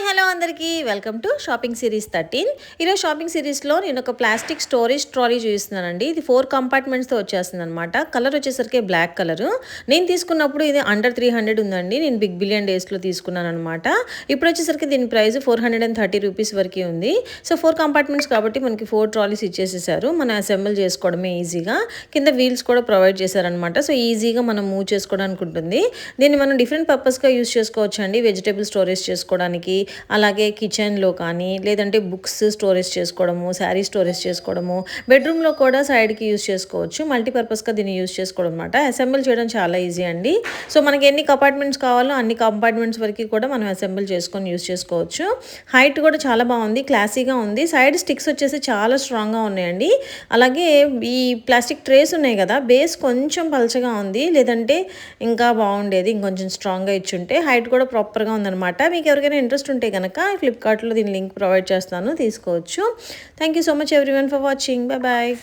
Hello అందరికీ welcome to shopping series 13. ఈరోజు shopping సిరీస్లో నేను ఒక ప్లాస్టిక్ స్టోరేజ్ ట్రాలీ చూపిస్తున్నానండి. ఇది 4 కంపార్ట్మెంట్స్తో వచ్చేస్తుంది అనమాట. కలర్ వచ్చేసరికి బ్లాక్ కలరు. నేను తీసుకున్నప్పుడు ఇది అండర్ 300 ఉందండి. నేను బిగ్ బిలియన్ డేస్లో తీసుకున్నాను అనమాట. ఇప్పుడు వచ్చేసరికి దీని ప్రైస్ 430 రూపీస్ వరకు ఉంది. సో 4 కంపార్ట్మెంట్స్ కాబట్టి మనకి 4 ట్రాలీస్ ఇచ్చేసేసారు. మనం అసెంబుల్ చేసుకోవడమే ఈజీగా. కింద వీల్స్ కూడా ప్రొవైడ్ చేశారనమాట. సో ఈజీగా మనం మూవ్ చేసుకోవడానికి ఉంటుంది. దీన్ని మనం డిఫరెంట్ పర్పస్గా యూస్ చేసుకోవచ్చు అండి. వెజిటేబుల్ స్టోరేజ్ చేసుకోవడానికి, అలాగే కిచెన్లో కానీ, లేదంటే బుక్స్ స్టోరేజ్ చేసుకోవడము, శారీ స్టోరేజ్ చేసుకోవడము, బెడ్రూమ్లో కూడా సైడ్కి యూస్ చేసుకోవచ్చు. మల్టీపర్పస్గా దీన్ని యూస్ చేసుకోవడం అనమాట. అసెంబుల్ చేయడం చాలా ఈజీ అండి. సో మనకి ఎన్ని కంపార్ట్మెంట్స్ కావాలో అన్ని కంపార్ట్మెంట్స్ వరకు కూడా మనం అసెంబుల్ చేసుకొని యూస్ చేసుకోవచ్చు. హైట్ కూడా చాలా బాగుంది, క్లాసీగా ఉంది. సైడ్ స్టిక్స్ వచ్చేసి చాలా స్ట్రాంగ్గా ఉన్నాయండి. అలాగే ఈ ప్లాస్టిక్ ట్రేస్ ఉన్నాయి కదా, బేస్ కొంచెం పలచగా ఉంది, లేదంటే ఇంకా బాగుండేది, ఇంకొంచెం స్ట్రాంగ్గా ఇచ్చుంటే. హైట్ కూడా ప్రాపర్గా ఉందన్నమాట. మీకు ఎవరికైనా ఇంట్రెస్ట్ ఉంటే కనుక ఫ్లిప్కార్ట్లో దీని లింక్ ప్రొవైడ్ చేస్తాను, తీసుకోవచ్చు. Thank you so much everyone for watching. Bye bye.